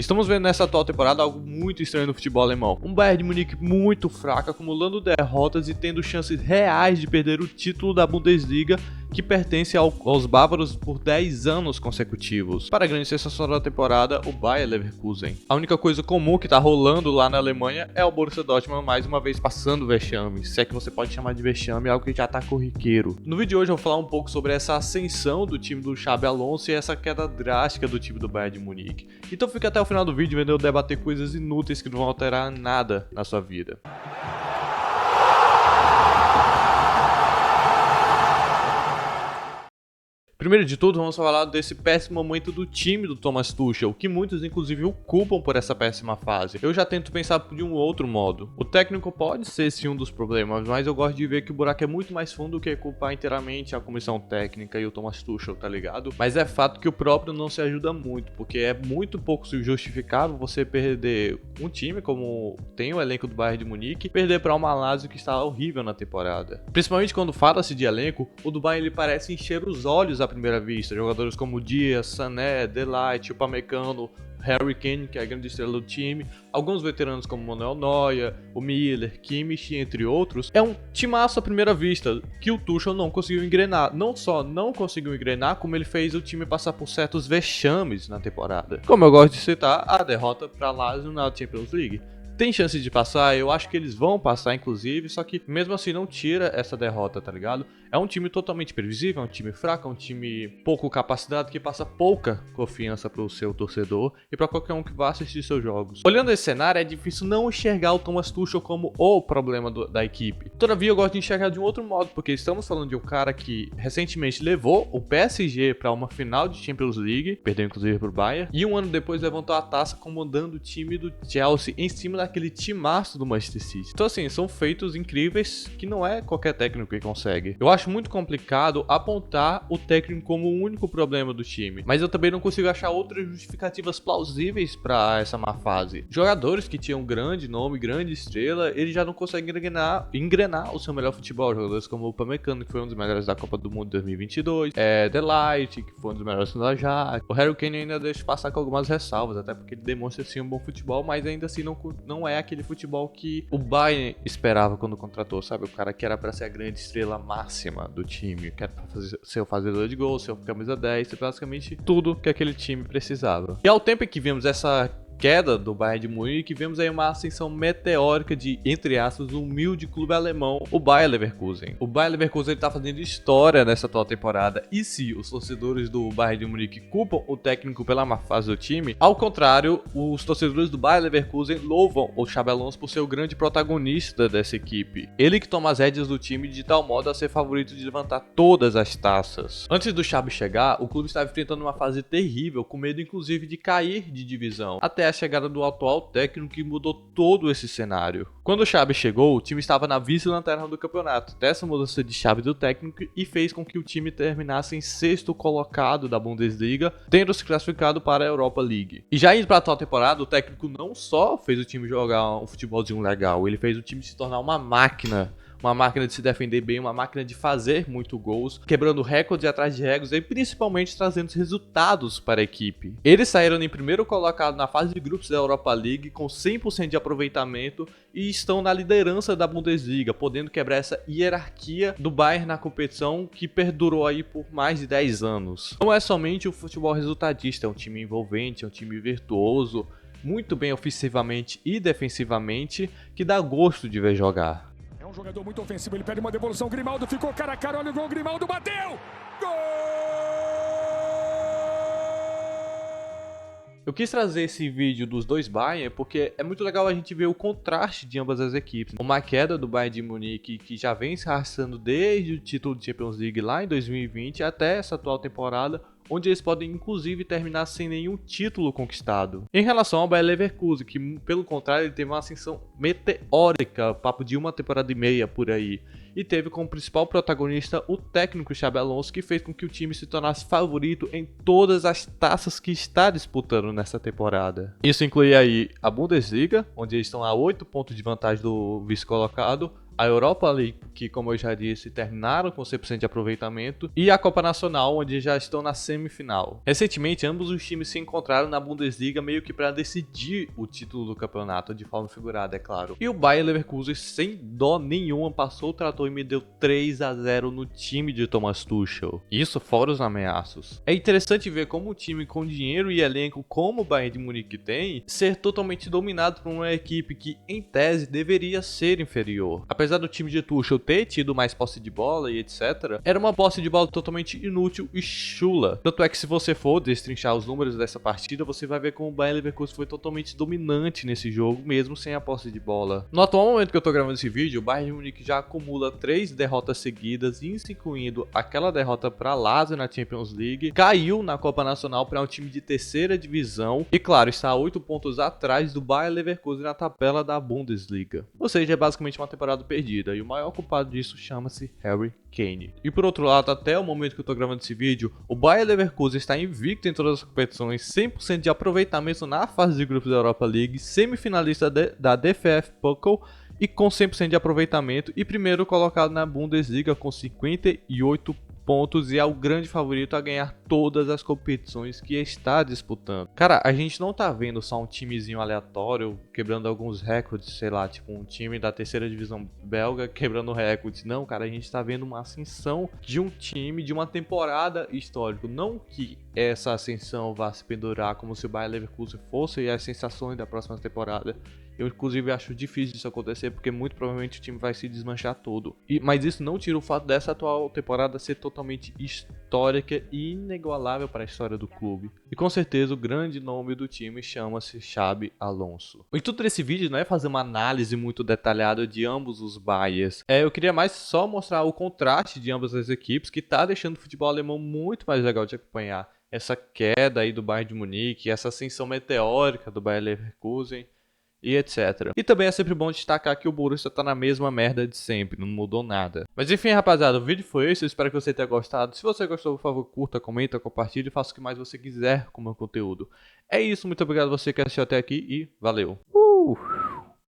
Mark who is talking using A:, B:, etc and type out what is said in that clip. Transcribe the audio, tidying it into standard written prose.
A: Estamos vendo nessa atual temporada algo muito estranho no futebol alemão. Um Bayern de Munique muito fraco, acumulando derrotas e tendo chances reais de perder o título da Bundesliga, que pertence aos bávaros por 10 anos consecutivos. Para a grande sensação da temporada, o Bayer Leverkusen. A única coisa comum que está rolando lá na Alemanha é o Borussia Dortmund mais uma vez passando vexame, se é que você pode chamar de vexame, algo que já está corriqueiro. No vídeo de hoje eu vou falar um pouco sobre essa ascensão do time do Xabi Alonso e essa queda drástica do time do Bayern de Munique. Então fica até o final do vídeo vendo eu debater coisas inúteis que não vão alterar nada na sua vida. Primeiro de tudo, vamos falar desse péssimo momento do time do Thomas Tuchel, que muitos inclusive o culpam por essa péssima fase. Eu já tento pensar de um outro modo. O técnico pode ser sim um dos problemas, mas eu gosto de ver que o buraco é muito mais fundo do que culpar inteiramente a comissão técnica e o Thomas Tuchel, tá ligado? Mas é fato que o próprio não se ajuda muito, porque é muito pouco justificável você perder um time como tem o elenco do Bayern de Munique, perder para uma Lazio que está horrível na temporada. Principalmente quando fala-se de elenco, o do Bayern ele parece encher os olhos à primeira vista. Jogadores como Dias, Sané, Delight, Upamecano, Harry Kane, que é a grande estrela do time, alguns veteranos como Manuel Neuer, o Miller, Kimmich, entre outros. É um timaço à primeira vista, que o Tuchel não conseguiu engrenar. Não só não conseguiu engrenar, como ele fez o time passar por certos vexames na temporada. Como eu gosto de citar, a derrota para Lazio na Champions League. Tem chance de passar, eu acho que eles vão passar inclusive, só que mesmo assim não tira essa derrota, tá ligado? É um time totalmente previsível, é um time fraco, é um time pouco capacitado, que passa pouca confiança pro seu torcedor e pra qualquer um que vá assistir seus jogos. Olhando esse cenário, é difícil não enxergar o Thomas Tuchel como o problema da equipe. Todavia, eu gosto de enxergar de um outro modo, porque estamos falando de um cara que recentemente levou o PSG pra uma final de Champions League, perdeu inclusive pro Bayern, e um ano depois levantou a taça comandando o time do Chelsea em cima daquele timaço do Manchester City. Então assim, são feitos incríveis que não é qualquer técnico que consegue. Eu acho muito complicado apontar o técnico como o único problema do time, mas eu também não consigo achar outras justificativas plausíveis para essa má fase. Jogadores que tinham grande nome, grande estrela, eles já não conseguem engrenar o seu melhor futebol. Jogadores como o Upamecano, que foi um dos melhores da Copa do Mundo de 2022, Delight, que foi um dos melhores do Ajax. O Harry Kane ainda deixa passar com algumas ressalvas, até porque ele demonstra sim um bom futebol, mas ainda assim não é aquele futebol que o Bayern esperava quando contratou, sabe? O cara que era para ser a grande estrela máxima do time, que era pra ser o fazedor de gols, ser o camisa 10, basicamente tudo que aquele time precisava. E ao tempo em que vimos essa queda do Bayern de Munique, vemos aí uma ascensão meteórica de, entre aspas, um humilde clube alemão, o Bayer Leverkusen. O Bayer Leverkusen está fazendo história nessa atual temporada, e se os torcedores do Bayern de Munique culpam o técnico pela má fase do time, ao contrário, os torcedores do Bayer Leverkusen louvam o Xabi Alonso por ser o grande protagonista dessa equipe. Ele que toma as rédeas do time de tal modo a ser favorito de levantar todas as taças. Antes do Xabi chegar, o clube estava enfrentando uma fase terrível, com medo inclusive de cair de divisão, até a chegada do atual técnico que mudou todo esse cenário. Quando o Xabi chegou, o time estava na vice-lanterna do campeonato. Dessa mudança de chave do técnico e fez com que o time terminasse em sexto colocado da Bundesliga, tendo se classificado para a Europa League. E já indo para a atual temporada, o técnico não só fez o time jogar um futebolzinho legal, ele fez o time se tornar uma máquina de se defender bem, uma máquina de fazer muito gols, quebrando recordes atrás de recordes e principalmente trazendo resultados para a equipe. Eles saíram em primeiro colocado na fase de grupos da Europa League com 100% de aproveitamento e estão na liderança da Bundesliga, podendo quebrar essa hierarquia do Bayern na competição que perdurou aí por mais de 10 anos. Não é somente o futebol resultadista, é um time envolvente, é um time virtuoso, muito bem ofensivamente e defensivamente, que dá gosto de ver jogar.
B: Um jogador muito ofensivo, ele pede uma devolução, Grimaldo ficou cara a cara, olha o gol, Grimaldo bateu! Gol!
A: Eu quis trazer esse vídeo dos dois Bayern porque é muito legal a gente ver o contraste de ambas as equipes. Uma queda do Bayern de Munique que já vem se arrastando desde o título de Champions League lá em 2020 até essa atual temporada, onde eles podem inclusive terminar sem nenhum título conquistado. Em relação ao Bayer Leverkusen, que pelo contrário ele teve uma ascensão meteórica, papo de uma temporada e meia por aí, e teve como principal protagonista o técnico Xabi Alonso, que fez com que o time se tornasse favorito em todas as taças que está disputando nessa temporada. Isso inclui aí a Bundesliga, onde eles estão a 8 pontos de vantagem do vice-colocado, A Europa League, que como eu já disse, terminaram com 100% de aproveitamento, e a Copa Nacional, onde já estão na semifinal. Recentemente, ambos os times se encontraram na Bundesliga meio que para decidir o título do campeonato, de forma figurada, é claro. E o Bayer Leverkusen, sem dó nenhuma, passou o trator e me deu 3-0 no time de Thomas Tuchel. Isso fora os ameaços. É interessante ver como um time com dinheiro e elenco como o Bayern de Munique tem, ser totalmente dominado por uma equipe que, em tese, deveria ser inferior. Apesar do time de Tuchel ter tido mais posse de bola e etc., era uma posse de bola totalmente inútil e chula. Tanto é que se você for destrinchar os números dessa partida, você vai ver como o Bayer Leverkusen foi totalmente dominante nesse jogo, mesmo sem a posse de bola. No atual momento que eu tô gravando esse vídeo, o Bayern de Munique já acumula 3 derrotas seguidas, incluindo aquela derrota para Lazio na Champions League, caiu na Copa Nacional para um time de terceira divisão e, claro, está a 8 pontos atrás do Bayer Leverkusen na tabela da Bundesliga. Ou seja, é basicamente uma temporada perdida, e o maior culpado disso chama-se Harry Kane. E por outro lado, até o momento que eu tô gravando esse vídeo, o Bayer Leverkusen está invicto em todas as competições, 100% de aproveitamento na fase de grupos da Europa League, semifinalista da DFB Pokal e com 100% de aproveitamento, e primeiro colocado na Bundesliga com 58 pontos, e é o grande favorito a ganhar todas as competições que está disputando. Cara, a gente não tá vendo só um timezinho aleatório quebrando alguns recordes, sei lá, tipo um time da terceira divisão belga quebrando recordes. Não, cara, a gente tá vendo uma ascensão de um time, de uma temporada histórica. Não que essa ascensão vá se pendurar como se o Bayer Leverkusen fosse as sensações da próxima temporada. Eu, inclusive, acho difícil isso acontecer, porque muito provavelmente o time vai se desmanchar todo. Mas isso não tira o fato dessa atual temporada ser totalmente histórica e inigualável para a história do clube. E com certeza o grande nome do time chama-se Xabi Alonso. O intuito desse vídeo não é fazer uma análise muito detalhada de ambos os Bayers. Eu queria mais só mostrar o contraste de ambas as equipes, que tá deixando o futebol alemão muito mais legal de acompanhar. Essa queda aí do Bayern de Munique, essa ascensão meteórica do Bayer Leverkusen, e etc. E também é sempre bom destacar que o Borussia tá na mesma merda de sempre, não mudou nada. Mas enfim, rapaziada, o vídeo foi esse, eu espero que você tenha gostado. Se você gostou, por favor, curta, comenta, compartilhe e faça o que mais você quiser com o meu conteúdo. É isso, muito obrigado a você que assistiu até aqui e valeu!